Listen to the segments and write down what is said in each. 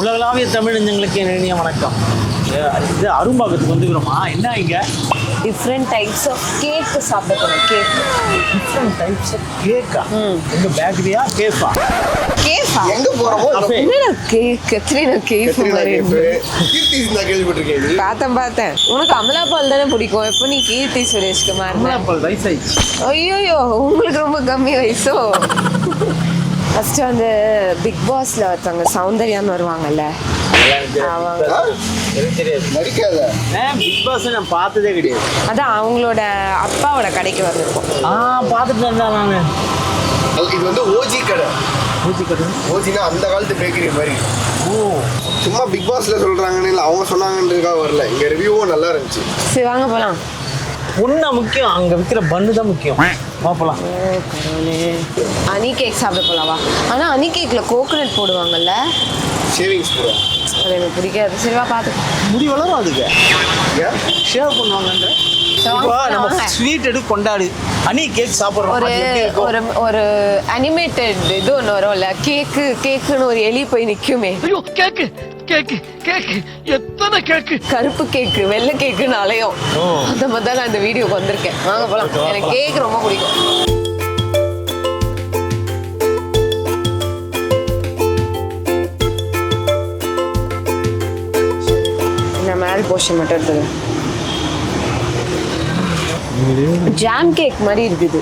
உலகளாவிய தமிழ் நெஞ்சங்களுக்கு இனிய வணக்கம். இது அரும்பாக்கத்துக்கு வந்துக்கிறோமா? என்ன இங்கே டிஃப்ரெண்ட் டைப்ஸ் ஆஃப் கேக் சாப்பிட போகிறோம். கேக் டிஃப்ரெண்ட் டைப்ஸ் ஆஃப் கேக்கா? எங்கள் பேக்கரியா கேஃபா? கேஃபா எங்க போறோமோ என்னடா கேக் கத்ரீனா கேஃப் மாதிரி கேள்விப்பட்டிருக்கேன். பார்த்தேன் உனக்கு அமலா பால் தானே பிடிக்கும். எப்போ நீ கீர்த்தி சுரேஷ்க்கு மாறின? வயசாயிடுச்சு. ஐயோ உங்களுக்கு ரொம்ப கம்மி வயசோ. ஃபர்ஸ்ட் வந்து பிக் பாஸ்ல ஒருத்தவங்க சௌந்தர்யான்னு வருவாங்கல்ல, அவங்க நடிக்காத பிக் பாஸ் நான் பார்த்ததே கிடையாது. அதான் அவங்களோட அப்பாவோட கடைக்கு வந்திருக்கோம். பார்த்துட்டு இருந்தேன் நான். இது வந்து ஓஜி கடை. பூச்சி கடை? ஓஜினா அந்த காலத்து பேக்கரி மாதிரி. ஓ, சும்மா பிக் பாஸ்ல சொல்றாங்கன்னு இல்லை, அவங்க சொன்னாங்கன்றதுக்காக வரல. இங்க ரிவ்யூவும் நல்லா இருந்துச்சு. சரி வாங்க போலாம். ஒன்றா முக்கியம், அங்கே விற்கிற பண்ணு தான் முக்கியம். பார்ப்பலாம். அனி கேக் சாப்பிட போலாவா? ஆனா அனி கேக்ல கோகோனட் போடுவாங்கல்ல, ஷேவிங்ஸ் போடுவோம். அது எனக்கு பிடிக்காது. சரிவா பார்த்து முடி வளரும் அதுக்கு ஷேவ் பண்ணுவாங்கன்ற. நம்ம ஸ்வீட் எடுத்து கொண்டாடு. அனி கேக் சாப்பிட்றோம். ஒரு ஒரு அனிமேட்டட் இது ஒன்று வரும்ல, கேக்குன்னு ஒரு எலி போய் நிக்குமே. ஐயோ கேக்கு கேக்கு கேக்கு எத்தனை கேக்கு, கருப்பு கேக்கு வெள்ளை கேக்குன்னு அலையும். அந்த மாதிரி தான் நான் இந்த வீடியோக்கு வந்திருக்கேன். வாங்க போலாம். எனக்கு கேக் ரொம்ப பிடிக்கும். இந்த மேல் போர்ஷன் மட்டும் எடுத்துது. ஜாம் கேக் மாதிரி இருக்குது.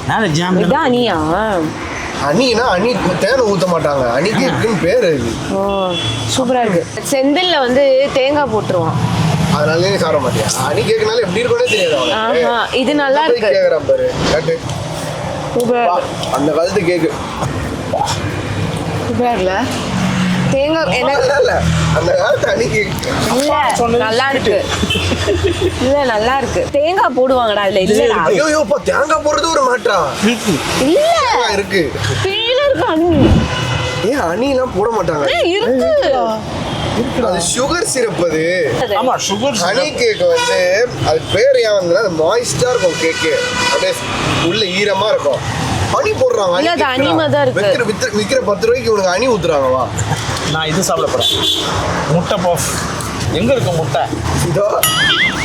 நான் ஜாம் இதான் அனியா? அணினா அணி தேனை ஊத்த மாட்டாங்க. அணி கேக்குன்னு பேரு இது. ஓ சூப்பரா இருக்கு. செந்தில்ல வந்து தேங்காய் போட்டுருவான். அதனால நீ சாப்பிட மாட்டியா? அணி கேக்குனால எப்படி இருக்கும்னே தெரியாது ஆஹா, இது நல்லா இருக்கு. கேக்குறான் பாரு. சூப்பரா அந்த காலத்து கேக்கு சூப்பரா இல்ல? தேங்காய் என்ன இல்ல, அந்த காலத்து அணி கேக்கு இல்ல நல்லா இருக்கு. இல்ல நல்லா இருக்கு. தேங்காய் போடுவாங்கடா இதுல. இல்லடா ஐயோ தேங்காய் போடுறது ஒரு மாற்றா இல்ல இருக்கு. கீழ இருக்கு அனி. ஏன் அணி எல்லாம் போட மாட்டாங்க? இருக்கு. அது சுகர் சிரப். அது ஆமா சுகர். ஹனி கேக் வந்து அது பேர் ஏன் வந்ததுன்னா அது மாய்ஸ்டா இருக்கும். கேக்கு அப்படியே உள்ள ஈரமா இருக்கும். ஹனி போடுறாங்க. இல்ல, அது ஹனி மாதிரி தான் இருக்கு. விக்கிற 10 ரூபாய்க்கு உனக்கு ஹனி ஊத்துறாங்க. வா நான் இது சாப்பிட போறேன். முட்டை பஃப். எங்க இருக்கு முட்டை? இதோ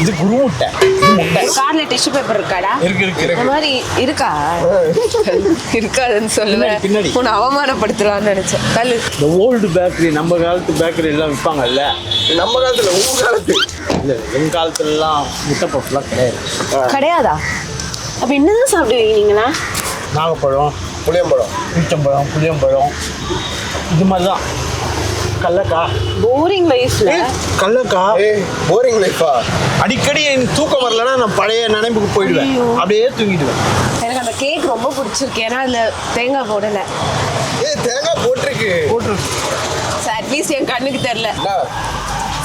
இது குரு முட்டை. இது முட்டை. கார்ல டிஷ்யூ பேப்பர் இருக்காடா? இருக்கு இந்த மாதிரி இருக்கா? இருக்காதுன்னு சொல்லுவேன். பின்னாடி. உன்னை அவமானப்படுத்தலாம்னு நினைச்சேன். கல்லு இந்த ஓல்டு பேக்கரி, நம்ம காலத்து பேக்கரி எல்லாம் விற்பாங்கல்ல. நம்ம காலத்துல உங்க காலத்து இல்லை, எங்க காலத்துலலாம் முட்டை பஃப்லாம் கிடையாது. கிடையாதா? அப்ப என்னதான் சாப்பிடுவீங்க நீங்களா? நாகப்பழம், புளியம்பழம், பீச்சம்பழம், புளியம்பழம், இது மாதிரி தான். கல்லக்கா. போரிங் லைஃப்ல கல்லக்கா. போரிங் லைஃபா? அடிக்கடி எனக்கு தூக்கம் வரலன்னா நான் பழைய நினைப்புக்கு போயிடுவேன். அப்படியே தூங்கிடுவேன். எனக்கு அந்த கேக் ரொம்ப பிடிச்சிருக்கு. ஏன்னா அதுல தேங்காய் போடல. தேங்காய் போட்டிருக்கு. அட்லீஸ்ட் என் கண்ணுக்கு தெரியல.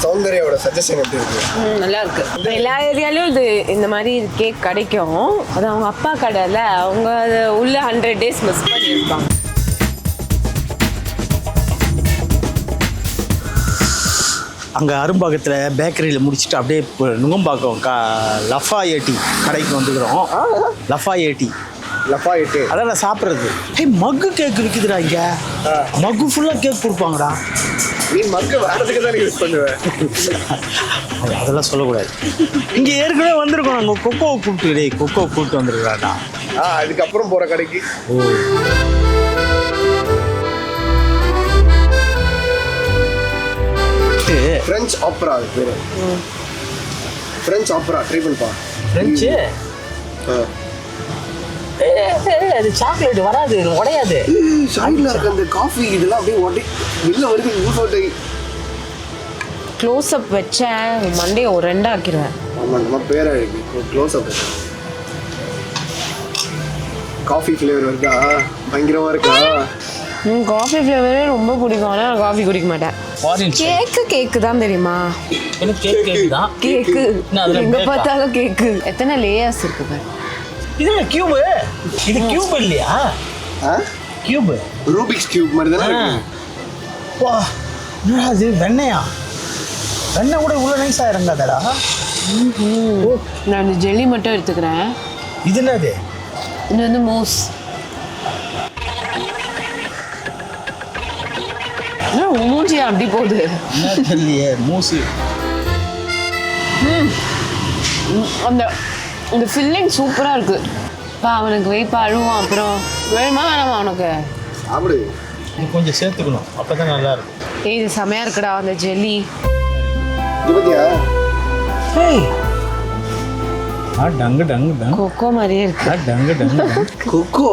சௌந்தர்யாவோட சஜஷன் எப்படி இருக்கு? நல்லா இருக்கு. எல்லா ஏரியாலையும் இது இந்த மாதிரி கேக் கிடைக்கும். அது அவங்க அப்பா கடையில் அவங்க உள்ள 100 days மிஸ் பண்ணியிருப்பாங்க. அங்கே அரும்பாக்கத்தில் பேக்கரியில் முடிச்சுட்டு அப்படியே நுங்கம்பாக்கம் லஃபாயேட்டி கடைக்கு வந்துக்கிறோம். லஃபாயேட்டி அதான் நான் சாப்பிட்றது. மக்கு கேக் விற்குதுடா இங்கே. மக்கு ஃபுல்லாக கேக் கொடுப்பாங்கடா. நீ மக்கு வேறதுக்கு தான் யூஸ் பண்ணுவேன். அதெல்லாம் சொல்லக்கூடாது. இங்கே ஏற்கனவே வந்திருக்கோம். நாங்கள் கொக்கோவை கூப்பிட்டு வந்துருக்காடா. அதுக்கப்புறம் போகிற கடைக்கு. ஃப்ரெஞ்ச் ஆப்ரா அது பேரு. ஃப்ரெஞ்ச் ஆப்ரா ட்ரை பண்ணிப்பா. ஃப்ரெஞ்சு அது சாக்லேட் வராது, உடையாது. சைடில் இருக்க அந்த காஃபி இதெல்லாம் அப்படியே ஓட்டி வெளில வருது. ஊஃபோட்டை க்ளோஸ் அப் வச்சேன் மண்டையை ஒரு ரெண்டா ஆக்கிடுவேன். ஆமாம், நம்ம பேரை க்ளோஸ் அப். காஃபி ஃப்ளேவர் வருதா? பயங்கரமாக இருக்கா? காஃபி ஃப்ளேவரே ரொம்ப பிடிக்கும். ஆனால் நான் காஃபி குடிக்க மாட்டேன். கேக்கு தான் தெரியுமா? எனக்கு கேக் தான். கேக்கு எங்கே பார்த்தாலும் கேக்கு. எத்தனை லேயர்ஸ் இருக்கு பாரு. இது கியூபு. இது கியூப் இல்லையா? கியூபு ரூபிக்ஸ் கியூப் மாதிரி தானே இருக்கு. வா, என்னடா அது? வெண்ணையா? வெண்ணெய் கூட இவ்வளோ நைஸாக இறங்காதடா. நான் இந்த ஜெல்லி மட்டும் எடுத்துக்கிறேன். இது என்னது? இது வந்து மூஸ். மூஞ்சி அப்படி போகுது. என்ன தெரியலையே மூசி. அந்த இந்த ஃபில்லிங் சூப்பராக இருக்கு. அவனுக்கு வெயிப்பா அழுவான். அப்புறம் வேணுமா வேணாமா அவனுக்கு? சாப்பிடு. நீ கொஞ்சம் சேர்த்துக்கணும், அப்போ தான் நல்லா இருக்கும். இது செமையாக இருக்குடா அந்த ஜெல்லி. இது பத்தியா? டங்கு டங்கு டங்கு. கொக்கோ மாதிரியே இருக்கு. டங்கு டங்கு கொக்கோ.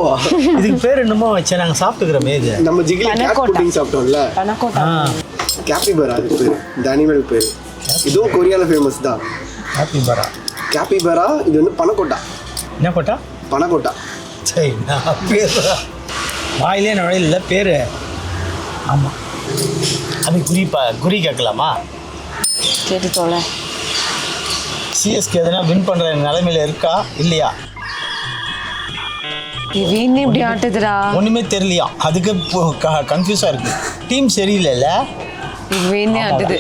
இதுக்கு பேர் என்னமோ வச்சா நாங்கள் சாப்பிட்டுக்கிறோமே. இது நம்ம ஜிகிலி கேட் புட்டிங் சாப்பிட்டோம்ல, பனக்கோட்டா. கேப்பிபரா அது பேர், இந்த அனிமல் பேர். இதுவும் கொரியால ஃபேமஸ் தான். கேப்பிபரா. கேப்பிபரா. இது வந்து பனக்கோட்டா. என்ன கோட்டா? பனக்கோட்டா. சரி, நான் பேர் வாயிலே நுழையில பேர். ஆமாம், அது குறி கேட்கலாமா? கேட்டு தோலை. சிஎஸ்கே எதனா வின் பண்ணுற நிலைமையில இருக்கா இல்லையா? வீணே இப்படி ஆட்டுதுடா. ஒன்றுமே தெரியலையா, அதுக்கு கன்ஃபியூஸாக இருக்கு. டீம் சரியில்லைல்ல, வீணே ஆட்டுது.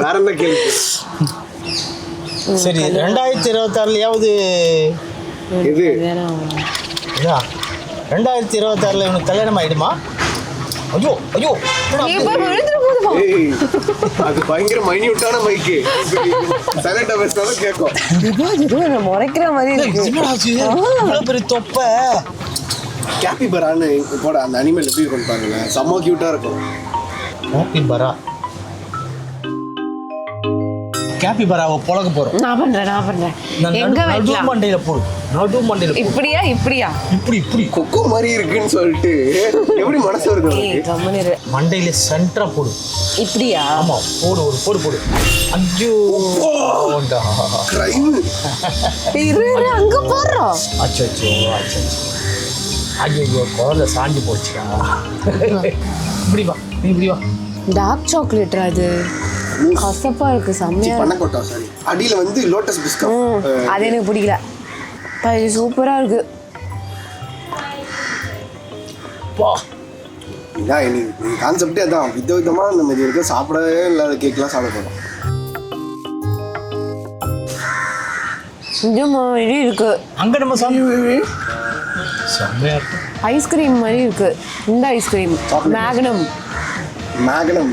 வேற என்ன கேள்வி? சரி, 2026 இது 2026 இவனுக்கு கல்யாணம் ஆயிடுமா? ஐயோ ஐயோ, ஏய், அது பயங்கர மைன்யூட்டான மைக்கு. சைலண்டா பேசினாலும் கேட்கும். முறைக்கிற மாதிரி இவ்வளோ பெரிய தொப்பை. கேப்பிபரான்னு போட அந்த அனிமல் எப்படி இருக்கும் பாருங்க, செம்ம கியூட்டா இருக்கும். கேப்பிபரா. கேப்பிபராவை புழக்க போறோம். நான் பண்றேன். எங்க நடு வைக்கலாம்? மண்டையில போடு. நடு மண்டையில இப்படியா இப்படி கொக்கோ மாதிரி இருக்குன்னு சொல்லிட்டு எப்படி மனசு வருது உனக்கு? மண்டையில சென்டரா போடு. இப்படியா? ஆமா, போடு, ஒரு போடு. ஐயோ, கிரைம். அங்க போடுறோம். அச்சோ. ஐயோ, குழந்தை சாஞ்சி போச்சுக்கா. இப்படி வா, நீ இப்படி வா. டார்க் சாக்லேட் அது கசப்பா இருக்கு. செம்மையா பனக்கோட்டா. சாரி, அடியில வந்து லோட்டஸ் பிஸ்கட். அது எனக்கு பிடிக்கல. இது சூப்பரா இருக்கு. வா, இதான் நீ கான்செப்டே அதான். விதவிதமா நம்ம இது வரைக்கும் சாப்பிடவே இல்லாத கேக்லாம் சாப்பிட போறோம். இது மாதிரி இருக்கு. அங்க நம்ம செம்மையா இருக்கு. ஐஸ்கிரீம் மாதிரி இருக்கு. இந்த ஐஸ்கிரீம் மேக்னம்.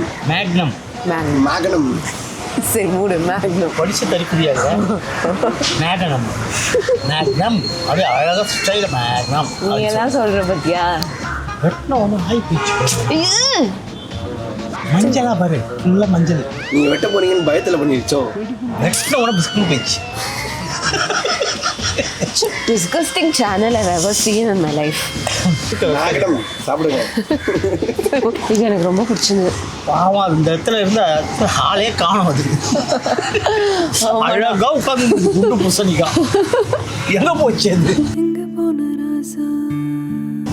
சரி, மூடு. மேக்னம் படிச்சு தரிக்குதியாக. மேக்னம் அப்படியே அழகா ஸ்டைல மேக்னம். நீ எல்லாம் சொல்ற பத்தியா? வெட்டின ஒன்று ஹாய் போயிடுச்சு. மஞ்சளா பாரு, ஃபுல்லாக மஞ்சள். நீங்க வெட்ட போறீங்கன்னு பயத்துல பண்ணிருச்சோ. வெட்டின உடனே பிஸ்கட் போயிடுச்சு. Disgusting channel I've ever seen in my life. சாப்பிடுங்க. இது எனக்கு ரொம்ப பிடிச்சது. பாவம், இந்த இடத்துல இருந்தா ஆளே காணும். அது அழகா உட்காந்து குண்டு புசணிக்கா எங்க போச்சு அது?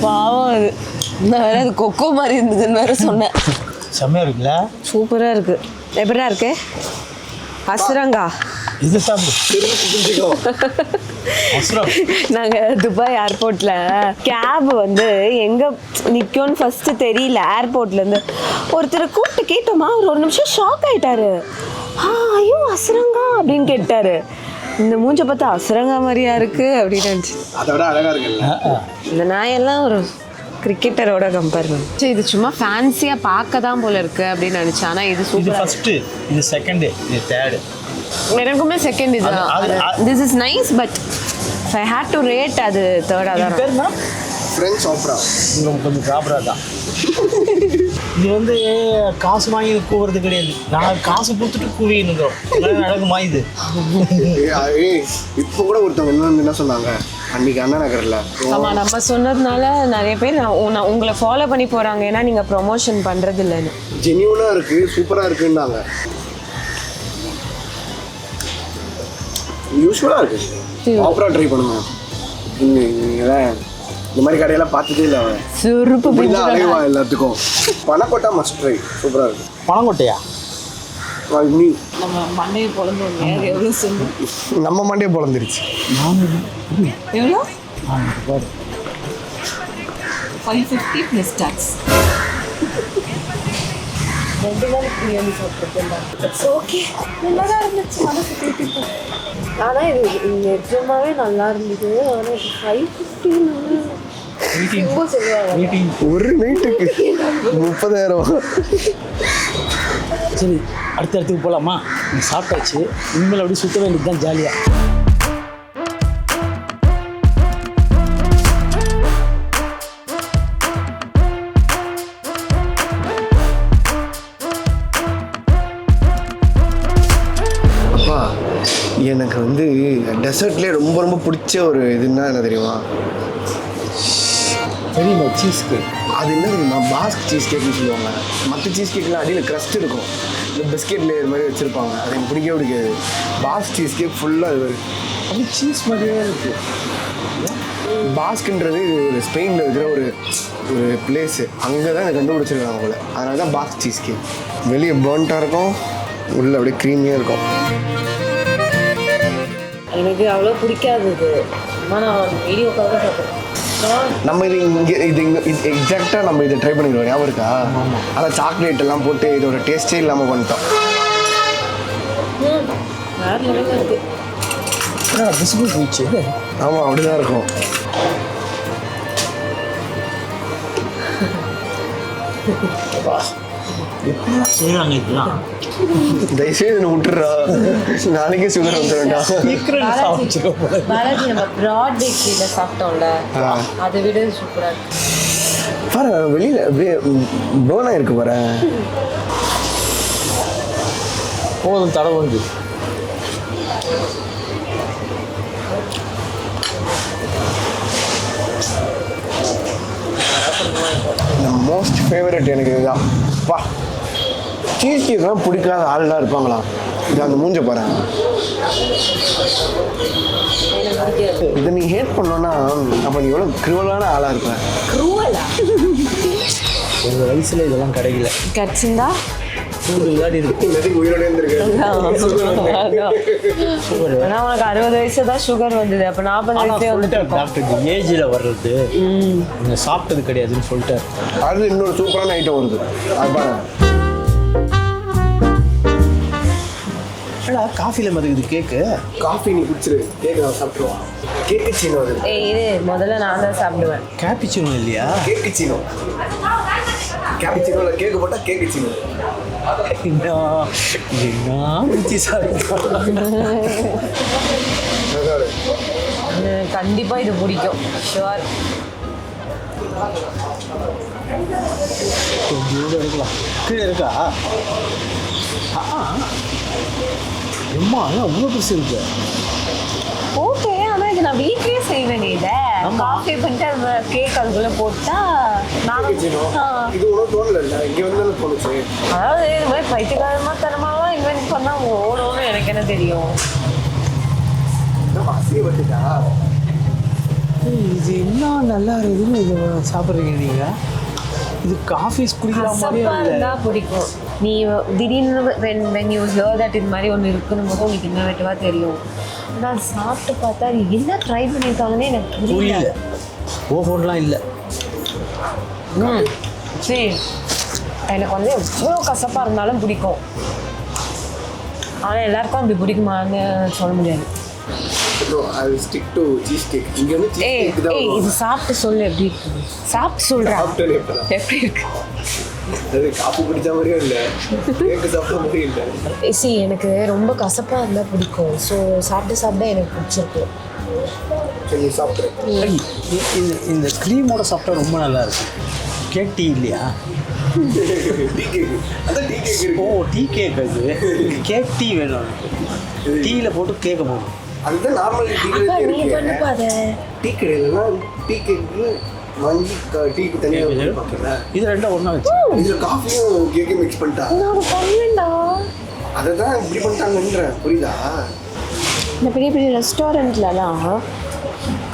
பாவம் அது. நான் வேற அது கொக்கோ மாதிரி இருந்ததுன்னு வேற சொன்னேன். செம்மையா இருக்குல்ல? சூப்பரா இருக்கு. எப்படா இருக்கு? அசுரங்கா. இது சாப்பிடு. நாங்கள் துபாய் ஏர்போர்ட்டில் கேப் வந்து எங்கே நிற்கும்னு ஃபஸ்ட்டு தெரியல. ஏர்போர்ட்லேருந்து ஒருத்தரை கூப்பிட்டு கேட்டோமா, அவர் ஒரு நிமிஷம் ஷாக் ஆகிட்டாரு. ஐயோ அசுரங்கா அப்படின்னு கேட்டார். இந்த மூஞ்சை பார்த்தா அசுரங்கா மாதிரியா இருக்குது அப்படின்னு நினச்சி. அதோட அழகாக இருக்குல்ல இந்த நாயெல்லாம் ஒரு கிரிக்கெட்டரோட கம்பேர் பண்ணு. சரி, இது சும்மா ஃபேன்சியாக பார்க்க தான் போல இருக்கு அப்படின்னு நினச்சேன். ஆனால் இது இது ஃபர்ஸ்ட்டு, இது செகண்டு, இது தேர்டு. எனக்குமே செகண்ட் இதுதான். This is nice, but if I had to rate அது தேர்டாக தான். பேருனா ஃப்ரெண்ட்ஸ் ஆப்ரா. கொஞ்சம் ப்ராப்பரா தான். இது வந்து காசு வாங்கி கூவுறது கிடையாது. நான் காசு கொடுத்துட்டு கூவினுங்கிறோம். நடக்குமா இது? இப்போ கூட ஒருத்தவங்க என்ன சொன்னாங்க அன்னைக்கு அண்ணா நகரில். ஆமாம், நம்ம சொன்னதுனால நிறைய பேர் உங்களை ஃபாலோ பண்ணி போகிறாங்க. ஏன்னா நீங்கள் ப்ரொமோஷன் பண்ணுறது இல்லைன்னு. ஜென்யூனாக இருக்குது, சூப்பராக இருக்குன்னாங்க. யூஸ்ஃபுல்லாக இருக்குது. ஆப்ரா ட்ரை பண்ணுங்க. நீங்கள் இந்த மாதிரி கடையெல்லாம் பார்த்ததே இல்லை. அவன் சுருப்பு தான் அலைவா எல்லாத்துக்கும். பனக்கோட்டா மஸ்ட் ட்ரை. சூப்பராக இருக்குது. பனங்கொட்டையா? நீ நம்ம மண்டையை பொழந்து எவ்வளோ சொல்லு. நம்ம மண்டையை பொழந்துருச்சு. எவ்வளோ? 550 + tax. 2 நாள் பிரியாணி சாப்பிட்டுருக்கேன். ஓகே, நல்லா தான் இருந்துச்சு. மனசு திருப்பி. ஆனால் இது நிஜமாவே நல்லா இருந்தது. ஆனால் 550 மீட்டிங் ஒரு நைட்டுக்கு 30,000. சரி அடுத்த இடத்துக்கு போகலாமா? நீ சாப்பிட்டாச்சு, இனிமேல் அப்படி சுத்த வேண்டியது தான் ஜாலியாக. அப்பா எனக்கு வந்து டெசர்ட்லேயே ரொம்ப ரொம்ப பிடிச்ச ஒரு இதுன்னா என்ன தெரியுமா? தெரியுமா? Cheese cake. அது என்ன தெரியுமா? பாஸ்க் சீஸ் கேக்னு சொல்லுவாங்க. மற்ற சீஸ் கேக்லாம் அடியில் க்ரஸ்ட் இருக்கும், இந்த பிஸ்கெட் லேயர் மாதிரி வச்சுருப்பாங்க. அது எனக்கு பிடிக்கவே பிடிக்காது. பாஸ்க் சீஸ் கேக் ஃபுல்லாக அது அது சீஸ் மாதிரியே இருக்குது. பாஸ்க்ன்றது இது ஒரு ஸ்பெயினில் இருக்கிற ஒரு பிளேஸு, அங்கே தான் எனக்கு கண்டுபிடிச்சிருக்காங்க போல. அதனால தான் பாஸ்க் சீஸ் கேக். வெளியே பர்ன்ட்டாக இருக்கும், உள்ளே அப்படியே க்ரீமியாக இருக்கும். எனக்கு அவ்வளோ பிடிக்காது இது. ஆனால் நான் வீடியோக்காக சாப்பிட்றேன். நம்ம இது எக்ஸாக்டாக நம்ம இதை ட்ரை பண்ணிடுவோம், ஞாபகம் இருக்கா? ஆனால் சாக்லேட் எல்லாம் போட்டு இதோட டேஸ்ட்டே இல்லாமல் பண்ணிட்டோம். வேறு லெவலில் இருக்குது. பிஸ்கட் போயிடுச்சு. ஆமாம், அப்படிதான் இருக்கும். எப்படிலாம் செய்கிறாங்க இதெல்லாம்? தயவுசெய்து என்ன விட்டுறா, நாளைக்கே சுகர் வந்துடும்டா. பாலாஜி நம்ம ப்ராட் பேக்கரியில் சாப்பிட்டோம்ல, அதை விட சூப்பராக இருக்கு. பாரு வெளியில் அப்படியே பேர்னாக இருக்கு பாரு. போதும் தடவை வந்து மோஸ்ட் ஃபேவரட் எனக்கு இதுதான். பா சீஸ் கேக்லாம் பிடிக்காத ஆள்லாம் இருப்பாங்களா? இது அந்த மூஞ்ச பாரு. இதை நீ ஹேட் பண்ணோன்னா அப்போ நீ எவ்வளோ க்ரூவலான ஆளாக இருப்ப. க்ரூவலா? ஒரு வயசில் இதெல்லாம் கிடைக்கல. கிடச்சிருந்தா உயிரோட ஆனால் உனக்கு 60 வயசு தான் சுகர் வந்தது. அப்போ 40 வயசே வந்துட்டு டாக்டர் ஏஜில் வர்றது நீங்கள் சாப்பிட்டது கிடையாதுன்னு சொல்லிட்டார். அது இன்னொரு சூப்பரான ஐட்டம் வருது, அது பாருங்க. காஃபியில் மதுக்குது கேக்கு. காஃபி நீ குடிச்சிரு, கேக்கு நான் சாப்பிடுவான். கேக்கு சீனோ அது. இது முதல்ல நான் தான் சாப்பிடுவேன். கேப்பிச்சினோ இல்லையா? கேக்கு சீனோ. கேப்பிச்சினோவில் கேக்கு போட்டால் கேக்கு சீனோ. என்ன ஊற்றி கண்டிப்பாக இது பிடிக்கும், ஷுவர். கொஞ்சம் இருக்கலாம். கீழே இருக்கா? எம்மா அவ்வளோ பெருசு இருக்கு. ஓகே, ஆனால் இது நான் வீட்லேயே செய்வேன். இதை காஃபி பண்ணிட்டு அந்த கேக் அதுக்குள்ளே போட்டால் நானும் இது ஒன்றும் தோணல, இங்கே வந்து தோணுச்சு. அதாவது இது மாதிரி பைத்தியகாரமாக தரமாலாம் இன்வென்ட் பண்ணால் ஓடணும்னு எனக்கு என்ன தெரியும். அசிங்கப்பட்டுட்டா இது என்ன நல்லா இருக்குதுன்னு இது சாப்பிட்றீங்க நீங்கள்? இது காஃபி குடிக்கிற மாதிரியே இருந்தா பிடிக்கும். நீ திடீர்னு when you hear that இது மாதிரி ஒன்று இருக்குன்னு போது உங்களுக்கு என்ன வெட்டவா தெரியும். நான் சாப்பிட்டு பார்த்தா அது என்ன ட்ரை பண்ணியிருக்காங்கன்னே எனக்கு புரியல. ஓஹோன்லாம் இல்லை. சரி, எனக்கு வந்து எவ்வளோ கசப்பாக இருந்தாலும் பிடிக்கும். ஆனால் எல்லாருக்கும் அப்படி பிடிக்குமான்னு சொல்ல முடியாது. இது சாப்பிட்டு சொல்லு எப்படி இருக்கு. சாப்பிட்டு சொல்றேன் எப்படி இருக்கு. காஃபி குடிச்ச மாதிரியே இல்லை, கேக்கு சாப்பிட்ட மாதிரியே இல்லை. சி எனக்கு ரொம்ப கசப்பாக இருந்தால் பிடிக்கும். ஸோ சாப்பிட எனக்கு பிடிச்சிருக்கு. இந்த க்ரீமோட சாப்பிட்டா ரொம்ப நல்லா இருக்கும். கேக் டீ இல்லையா? ஓ டீ கேக். அது கேக் டீ வேணும். டீயில் போட்டு கேக்கை போடும். அதுதான் நார்மல் நீ பண்ணுப்பா அதை. டீ கடையிலலாம் டீ கேக்கு வாங்கி டீக்கு தனியாக இது ரெண்டும் ஒன்றா வச்சு இதில் காஃபியும் கேக்கையும் மிக்ஸ் பண்ணிட்டாங்க. நான் பண்ணேன்டா. அதை தான் இப்படி பண்ணிட்டாங்கன்ற புரியுதா? இந்த பெரிய பெரிய ரெஸ்டாரண்ட்லலாம்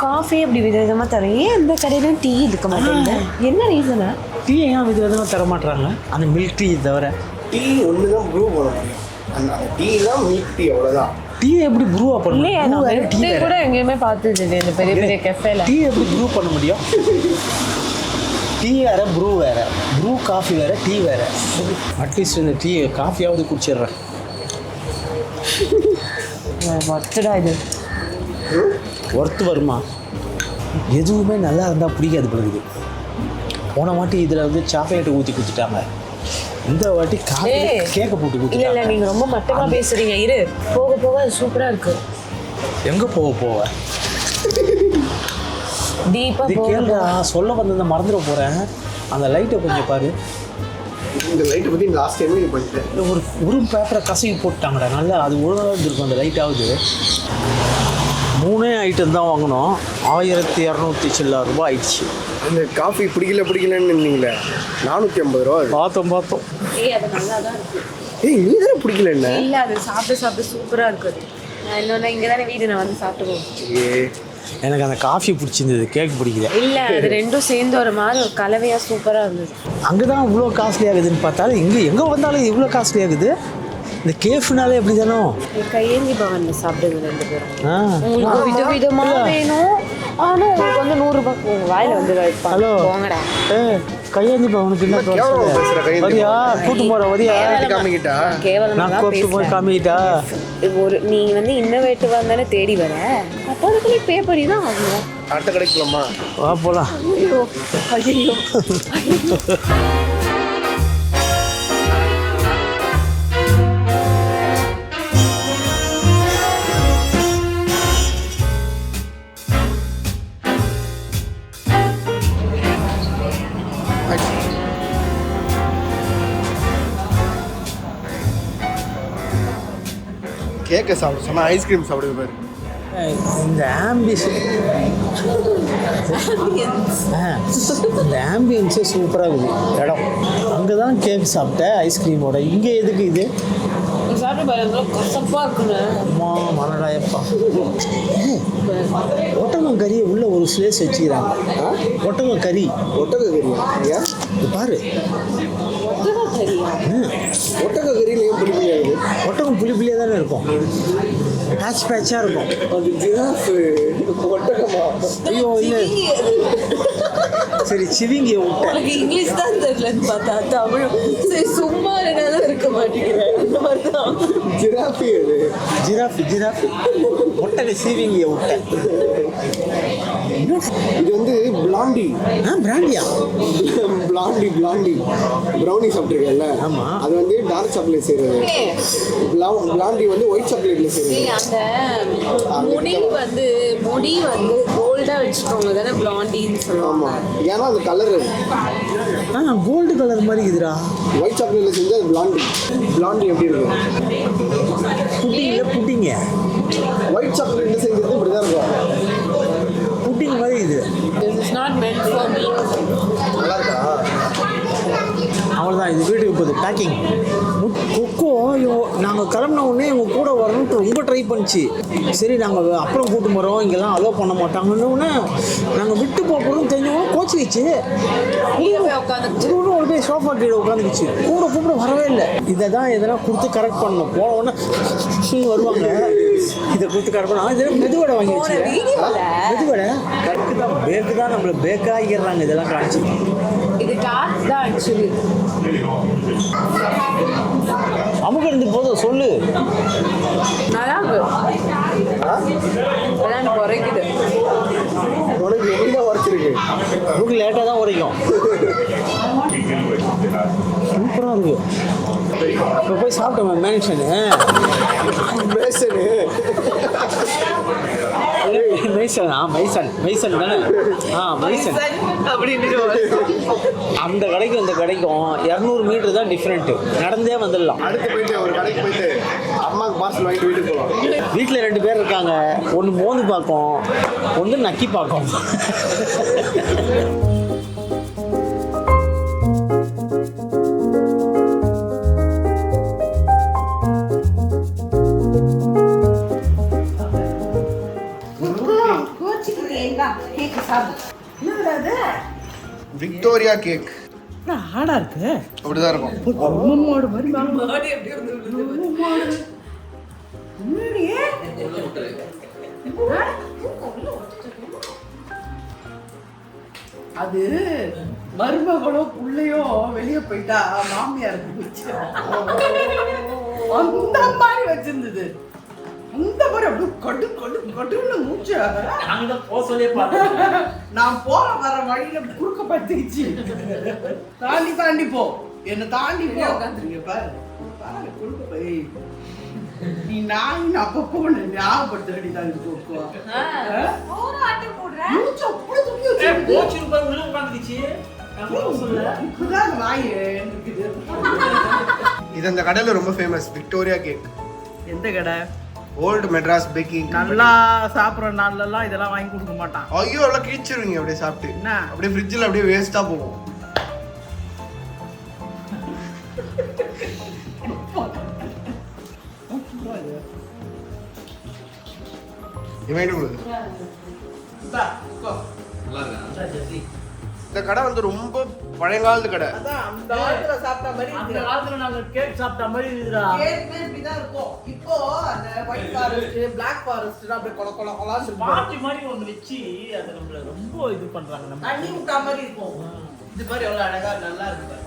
காஃபி அப்படி விதவிதமாக தரும். ஏன் அந்த கடையிலும் டீ இருக்க மாட்டேங்குது? என்ன ரீசனா? டீ ஏன் விதவிதமாக தர மாட்டுறாங்க? அந்த மில்க் டீ தவிர டீ ஒன்று தான் ப்ரூ பண்ண முடியும். அந்த டீலாம் மில்க் டீ அவ்வளோதான். டீ எப்படி ப்ரூவா பண்ண இல்லையே, நான் டீ கூட எங்கேயுமே பார்த்தது இல்லை இந்த பெரிய பெரிய கெஃபேல. டீ எப்படி ப்ரூ பண்ண முடியும்? டீ வேறு ப்ரூ வேறு, ப்ரூ காஃபி வேறு, டீ வேறு. அட்லீஸ்ட் இந்த டீ காஃபியாவது குடிச்சிடுறேன். ஒர்த்துடா இது. ஒர்த்து வருமா? எதுவுமே நல்லா இருந்தால் பிடிக்காது பிடிக்குது. போன வாட்டி இதில் வந்து சாக்லேட்டை ஊற்றி கொடுத்துட்டாங்க, இந்த வாட்டி கேக்கை போட்டு இல்ல கொடுத்துட்டாங்க. நீங்க ரொம்ப மட்டமா பேசுறீங்க. இரு, போக போக அது சூப்பரா இருக்கு. எங்கே போவ டீப்பா இது கேளுடா, சொல்ல வந்ததை மறந்துட போகிறேன். அந்த லைட்டை கொஞ்சம் பாரு. இந்த லைட்டை பற்றி லாஸ்ட் டைமே இது பண்ணிட்டேன். ஒரு பேப்பரை கசகி போட்டாங்கடா, நல்லா அது ஒழுங்காக இருந்திருக்கும் அந்த லைட்டாவது. 3 ஐட்டம் தான் வாங்கினோம், 1200 சில்லற ரூபாய் ஆயிடுச்சு. அந்த காஃபி பிடிக்கலன்னு இருந்தீங்களே, 450 ரூபா. பார்த்தோம். ஏய் அது நல்லா தான் இருக்கு. ஏய் நீ தானே பிடிக்கல என்ன? இல்ல அது சாப்பிட்டு சூப்பரா இருக்கு. நான் இன்னொன்னு இங்க தானே வீடு நான் வந்து சாப்பிட்டுவோம். எனக்கு அந்த காஃபி பிடிச்சிருந்தது, கேக் பிடிக்கல. இல்ல அது ரெண்டும் சேர்ந்து ஒரு மாதிரி ஒரு கலவையா சூப்பரா இருந்தது. அங்கே தான் இவ்வளோ காஸ்ட்லி ஆகுதுன்னு பார்த்தாலும் எங்கே வந்தாலும் இவ்வளோ காஸ்ட்லி ஆகுது. இந்த கேஃப்னாலே எப்படி தானோ. கையேந்தி பவன்ல சாப்பிடுங்க 2 பேரும். ஆ உங்களுக்கு விதவிதமா வேணும், ஆனா உங்களுக்கு வந்து 100 ரூபாய் உங்க வாயில வந்து ஹலோ போங்கடா. கையேந்தி பவனுக்கு என்ன கேவலமா பேசுற கையேந்தி வரியா கூட்டு போகிற வரியா? காமிக்கிட்டா கேவலமா நான் தான் கூப்பிட்டு போய் பேசுறேன். காமிக்கிட்டா? ஒரு நீ வந்து இன்னோவேட்டிவா தானே தேடி வர, அப்போ அதுக்குள்ளே பே பண்ணி தான் ஆகணும். அட்டை கிடைக்கலாமா? வா போகலாம். ஐயோ ஐயோ கேக்கை சாப்பிட சொன்னால் ஐஸ்கிரீம் சாப்பிடுங்க பாரு. இந்த இந்த ஆம்பியன்ஸே சூப்பராக இருக்குது இடம். அங்கே தான் கேக் சாப்பிட்டேன் ஐஸ்கிரீமோட. இங்கே எதுக்கு இது? சாப்பிட்டு பாருங்க, கசப்பா இருக்குங்க. அம்மா மனடாயப்பா. ஒட்டகம் கறியை உள்ள ஒரு ஸ்லேஸ் வச்சுக்கிறாங்க. ஒட்டகம் கறி ஒட்டக இது பாரு. ஒட்டக கறியில் ஏன் புளி புளியாகுது? ஒட்டகம் புளி புளியாக தானே இருக்கும், பேட்சாக இருக்கும். அது ஜிராஃபு ஒட்டகமா? ஐயோ இல்லை, சரி சிவிங்கியை விட்டேன். இங்கிலீஷ் தான் தெரியலன்னு பார்த்தா தமிழ் சரி சும்மா என்னாலும் இருக்க மாட்டேங்கிறேன். அந்த மாதிரி தான் ஜிராஃபி அது. ஜிராஃபி ஒட்டக சிவிங்கியை விட்டேன். இது வந்து பிளாண்டி. பிராண்டியா? பிளாண்டி ப்ரௌனி சாப்பிட்ருக்கேன்ல, ஆமா. அது வந்து டார்க் சாக்லேட் செய்கிறது. பிளாண்டி வந்து ஒயிட் சாக்லேட்ல செய்கிறது. அந்த முடி வந்து கோல்டா வச்சுக்கோங்க தானே பிளாண்டின்னு சொல்லுவாங்க. ஆமாம், ஏன்னா அந்த கலர் கோல்டு கலர் மாதிரி இருக்குதுடா. ஒயிட் சாக்லேட்ல செஞ்சா அது பிளாண்டி எப்படி இருக்கும்? புட்டிங்க ஒயிட் சாக்லேட்ல செஞ்சது இப்படி தான் இருக்கும். புட்டிங் மாதிரி இது. This is not meant for me. நல்லா இருக்கா? அவ்வளோதான், இது வீட்டுக்கு போகுது பேக்கிங். கொக்கோ நாங்கள் கிளம்புன உடனே எங்கள் கூட வரணுன்ட்டு ரொம்ப ட்ரை பண்ணிச்சு. சரி நாங்கள் அப்புறம் கூட்டு போகிறோம், இங்கெல்லாம் அலோவ் பண்ண மாட்டாங்கன்னு உடனே நாங்கள் விட்டு போகிறோம்னு தெரிஞ்சவங்க கோச்சிக்கிச்சு. ஒரு போய் சோஃபா கீழே உட்காந்துக்கிச்சு. கூட வரவே இல்லை. இதை தான் எதனா கொடுத்து கரெக்ட் பண்ணணும். போன உடனே வருவாங்க, இதை கொடுத்து கரெக்ட் பண்ண. இதெல்லாம் மெதுவடை வாங்கி வச்சு மெதுவடை பேக்கு தான் நம்மளை பேக்காகிடுறாங்க. இதெல்லாம் காய்ச்சி இது டார்க் தான் ஆக்சுவலி. அமுக்கு இருந்து போதும் சொல்லு. நல்லா இருக்கு. அதான் குறைக்குது. உனக்கு எப்படி தான் உரைச்சிருக்கு? நமக்கு லேட்டாக தான் உரைக்கும். சூப்பராக இருக்கு. இப்போ போய் சாப்பிட்டோம் மேன்ஷனு. மைசன் தானே? மைசன் அப்படின்னு அந்த கடைக்கும் இந்த கடைக்கும் 200 மீட்டர் தான் டிஃப்ரெண்ட்டு. நடந்தே வந்துடலாம். அடுத்து போயிட்டு ஒரு கடைக்கு போயிட்டு அம்மாவுக்கு பார்சல் வாங்கிட்டு வீட்டுக்கு போகலாம். வீட்டில் 2 பேர் இருக்காங்க. ஒன்று மோந்து பார்க்கும், ஒன்று நக்கி பார்க்கும். விக்டோரியா கேக் ஆடா இருக்கு. அப்படிதான் இருக்கும். அது மருமகளோ புள்ளையோ வெளியே போயிட்டா மாமியாருக்கு பிடிச்சி அந்த மாதிரி வச்சிருந்தது. இந்த மாதிரி அப்படியே கடு கடு கடுன்னு மூச்ச நாங்க தான் போக சொல்லியே பார்த்தோம். நான் போற வர வழியில குறுக்க பத்திச்சு. தாண்டி தாண்டி போ, என்ன தாண்டி போ. உட்காந்துருங்க பாரு பாரு குறுக்க போய் நீ நான் அப்பப்போ ஞாபகப்படுத்த வேண்டியதான் இருக்கு. மூச்சு அப்படி தூக்கி வச்சு போச்சு ரூபாய் உள்ள உட்காந்துச்சு. இப்பதான் அந்த வாய் இருக்குது. இது அந்த கடையில் ரொம்ப ஃபேமஸ் விக்டோரியா கேக். எந்த கடை? Old Madras baking. நல்லா சாப்பிட்ற நாள்லாம் இதெல்லாம் வாங்கி கொடுக்க மாட்டான். ஐயோ எல்லாம் கிழிச்சிருவீங்க அப்படியே சாப்பிட்டு. என்ன அப்படியே ஃப்ரிட்ஜில் அப்படியே வேஸ்ட்டாக போகும். இவன் கொடுக்குது. இந்த கடை வந்து ரொம்ப பழைய காலத்து கடை. அதான் அந்த காலத்துல சாப்பிட்ட மாதிரி அந்த இருக்கு. காலத்துல நாங்க கேக் சாப்பிட்ட மாதிரி இருக்குடா. கேக்குமே இப்படிதான் இருக்கும். இப்போ அந்த ஒயிட் ஃபாரஸ்ட், பிளாக் ஃபாரஸ்ட் அப்படியே கொல கொல கொலான்னு இருக்கும். ஸ்பாஞ்ச் மாதிரி ஒன்று வச்சு அதை நம்மள ரொம்ப இது பண்றாங்க. நம்ம தண்ணி விட்டா மாதிரி இருக்கும். இது மாதிரி எவ்வளவு அழகா நல்லா இருக்கு பாரு.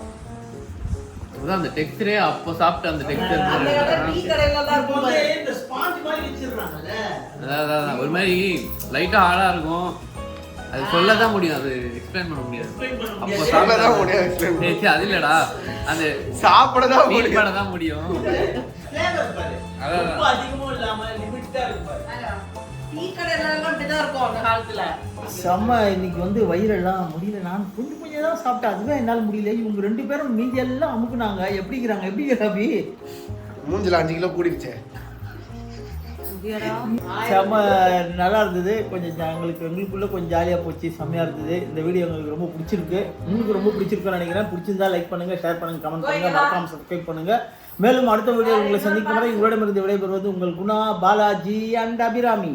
அதான் அந்த டெக்ஸ்டரே அப்போ சாப்பிட்ட அந்த டெக்ஸ்டர் அந்த கடை டீ கடையில எல்லாம் இப்போ இருக்கும் வந்து பாரு. இந்த ஸ்பாஞ்ச் மாதிரி வச்சிருக்காங்கல்ல. அதான் ஒரு மாதிரி லைட்டா ஆடா இருக்கும். அது சொல்ல தான் முடியும், அது எக்ஸ்பிளைன் பண்ண முடியாது. explain பண்ண அப்போ முடியாது. சாப்பிட தான் முடியாது, explain பண்ண சாப்பிட அது இல்லடா, அந்த சாப்பிட தான் ஃபீல் முடியும். பண்ண தான் முடியும். Flavor பாரு. அதான். உப்பு அதிகமும் இல்லாம லிமிட்டா இருக்கு பாரு. டீ கடையில எல்லாம் இப்படிதான் இருக்கும் அந்த காலத்துல. செம்ம. இன்னைக்கு வந்து வயிறெல்லாம் முடியல. நான் கொஞ்சம் கொஞ்சம் தான் சாப்பிட்டேன், அதுவே என்னால் முடியல. இவங்க 2 பேரும் மீதி எல்லாம் அமுக்குனாங்க. எப்படிங்கிறாங்க எப்படி ரவி? மூஞ்சில 5 கிலோ கூடிருச்சே. செம்ம நல்லா இருந்தது. கொஞ்சம் எங்களுக்குள்ள கொஞ்சம் ஜாலியாக போச்சு, செம்மையாக இருந்தது. இந்த வீடியோ உங்களுக்கு ரொம்ப பிடிச்சிருக்கு. உங்களுக்கு ரொம்ப பிடிச்சிருக்குன்னு நினைக்கிறேன். பிடிச்சிருந்தா லைக் பண்ணுங்க, ஷேர் பண்ணுங்க, கமெண்ட் பண்ணுங்க, மறக்காம சப்ஸ்கிரைப் பண்ணுங்க. மேலும் அடுத்த வீடியோ உங்களை சந்திக்கும் வரை உங்களிடமிருந்து விடைபெறுவது உங்கள் குணா, பாலாஜி அண்ட் அபிராமி.